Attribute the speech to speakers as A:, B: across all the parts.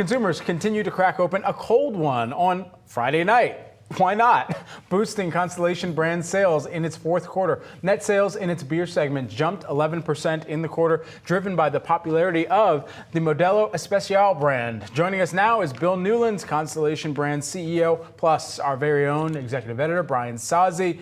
A: Consumers continue to crack open a cold one on Friday night. Why not? Boosting Constellation Brands sales in its fourth quarter. Net sales in its beer segment jumped 11% in the quarter, driven by the popularity of the Modelo Especial brand. Joining us now is Bill Newlands, Constellation Brands CEO, plus our very own executive editor, Brian Sozzi.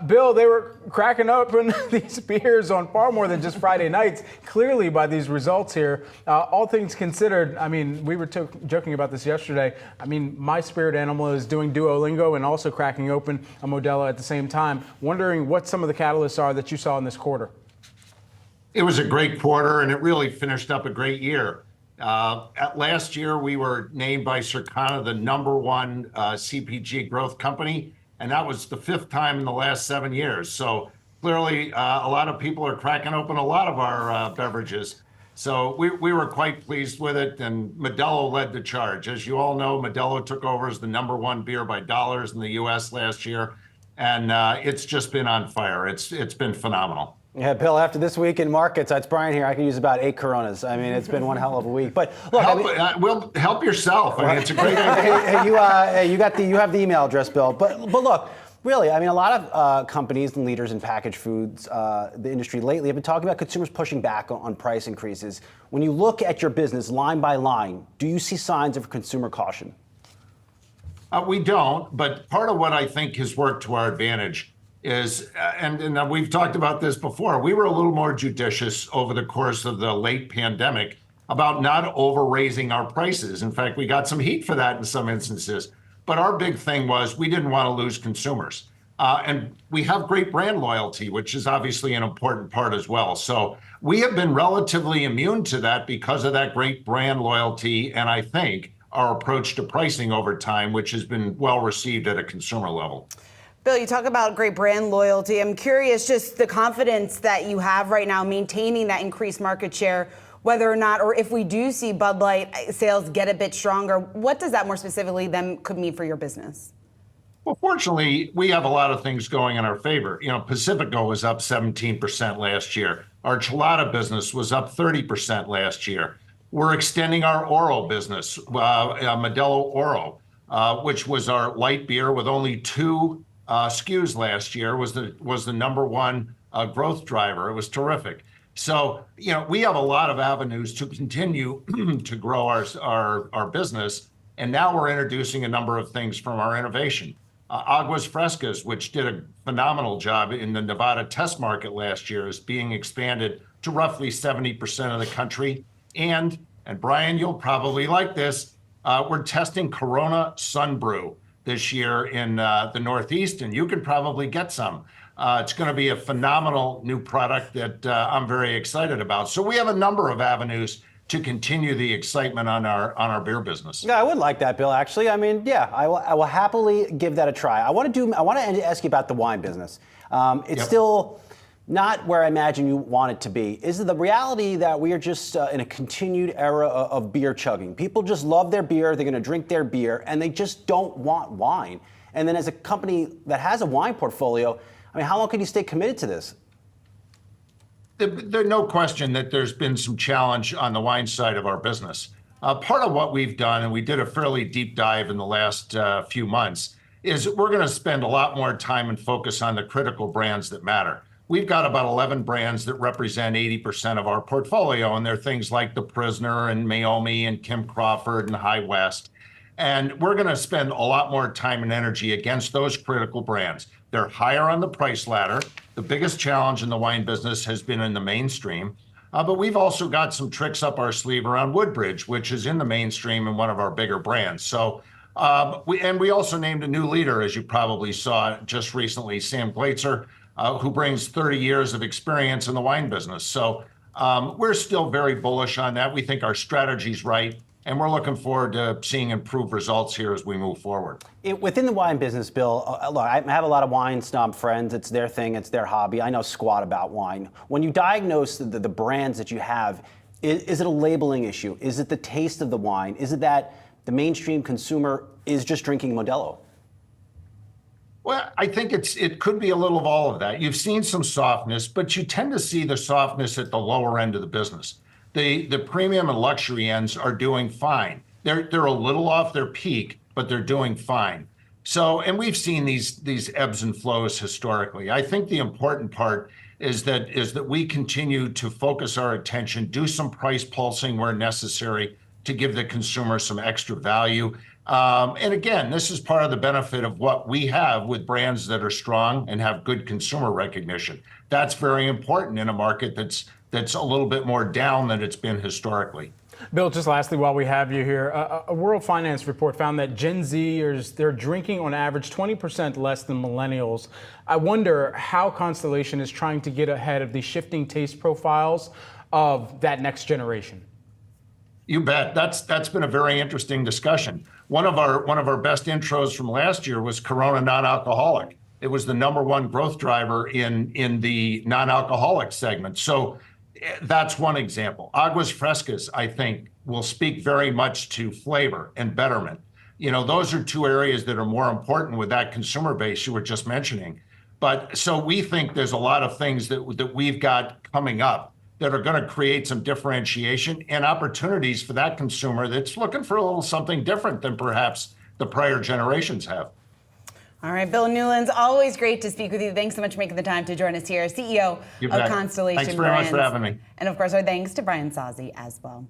A: Bill, they were cracking open these beers on far more than just Friday nights, clearly by these results here. All things considered, I mean, we were joking about this yesterday. I mean, my spirit animal is doing Duolingo and also cracking open a Modelo at the same time. Wondering what some of the catalysts are that you saw in this quarter.
B: It was a great quarter, and it really finished up a great year. Last year, we were named by Circana the #1 CPG growth company, and that was the 5th time in the last 7 years. So clearly, a lot of people are cracking open a lot of our beverages. So we were quite pleased with it, and Modelo led the charge. As you all know, Modelo took over as the #1 beer by dollars in the U.S. last year, and it's just been on fire. It's been phenomenal.
C: Yeah, Bill, after this week in markets, it's Brian here. I can use about 8 Coronas. I mean, it's been one hell of a week. But look,
B: help yourself. I mean, it's a great idea.
C: You have the email address, Bill. But look. Really, I mean, a lot of companies and leaders in packaged foods, the industry lately, have been talking about consumers pushing back on price increases. When you look at your business line by line, do you see signs of consumer caution?
B: We don't, but part of what I think has worked to our advantage is, and we've talked about this before, we were a little more judicious over the course of the late pandemic about not over-raising our prices. In fact, we got some heat for that in some instances. But our big thing was we didn't want to lose consumers. And we have great brand loyalty, which is obviously an important part as well. So we have been relatively immune to that because of that great brand loyalty. And I think our approach to pricing over time, which has been well received at a consumer level.
D: Bill, you talk about great brand loyalty. I'm curious just the confidence that you have right now maintaining that increased market share, whether or not, or if we do see Bud Light sales get a bit stronger, what does that more specifically then could mean for your business?
B: Well, fortunately, we have a lot of things going in our favor. You know, Pacifico was up 17% last year. Our Chelada business was up 30% last year. We're extending our Oro business, Modelo Oro, which was our light beer with only 2 SKUs last year, was the #1 growth driver. It was terrific. So, you know, we have a lot of avenues to continue to grow our business. And now we're introducing a number of things from our innovation. Aguas Frescas, which did a phenomenal job in the Nevada test market last year, is being expanded to roughly 70% of the country. And Brian, you'll probably like this, we're testing Corona Sunbrew this year in the Northeast, and you can probably get some. It's going to be a phenomenal new product that I'm very excited about. So we have a number of avenues to continue the excitement on our beer business.
C: Yeah, I would like that, Bill. Actually, I mean, yeah, I will happily give that a try. I want to ask you about the wine business. It's still not where I imagine you want it to be. Is it the reality that we are just in a continued era of beer chugging? People just love their beer, they're going to drink their beer, and they just don't want wine. And then as a company that has a wine portfolio, I mean, how long can you stay committed to this?
B: There's no question that there's been some challenge on the wine side of our business. Part of what we've done, and we did a fairly deep dive in the last few months, is we're going to spend a lot more time and focus on the critical brands that matter. We've got about 11 brands that represent 80% of our portfolio, and they're things like The Prisoner and Meiomi and Kim Crawford and High West. And we're going to spend a lot more time and energy against those critical brands. They're higher on the price ladder. The biggest challenge in the wine business has been in the mainstream. But we've also got some tricks up our sleeve around Woodbridge, which is in the mainstream and one of our bigger brands. So we also named a new leader, as you probably saw just recently, Sam Glaetzer, who brings 30 years of experience in the wine business. So we're still very bullish on that. We think our strategy's right. And we're looking forward to seeing improved results here as we move forward.
C: Within the wine business, Bill, look, I have a lot of wine snob friends. It's their thing. It's their hobby. I know squat about wine. When you diagnose the brands that you have, is it a labeling issue? Is it the taste of the wine? Is it that the mainstream consumer is just drinking Modelo?
B: Well, I think it could be a little of all of that. You've seen some softness, but you tend to see the softness at the lower end of the business. The premium and luxury ends are doing fine. They're a little off their peak, but they're doing fine. So, and we've seen these ebbs and flows historically. I think the important part is that we continue to focus our attention, do some price pulsing where necessary to give the consumer some extra value. And again, this is part of the benefit of what we have with brands that are strong and have good consumer recognition. That's very important in a market that's a little bit more down than it's been historically.
A: Bill, just lastly, while we have you here, a World Finance report found that Gen Zers, they're drinking on average 20% less than millennials. I wonder how Constellation is trying to get ahead of the shifting taste profiles of that next generation.
B: You bet. That's been a very interesting discussion. One of our best intros from last year was Corona non-alcoholic. It was the #1 growth driver in the non-alcoholic segment. So that's one example. Aguas Frescas, I think, will speak very much to flavor and betterment. Those are two areas that are more important with that consumer base you were just mentioning. But so we think there's a lot of things that we've got coming up that are going to create some differentiation and opportunities for that consumer that's looking for a little something different than perhaps the prior generations have.
D: All right, Bill Newlands, always great to speak with you. Thanks so much for making the time to join us here, CEO of Constellation Brands.
B: Thanks very much for having me.
D: And of course, our thanks to Brian Sozzi as well.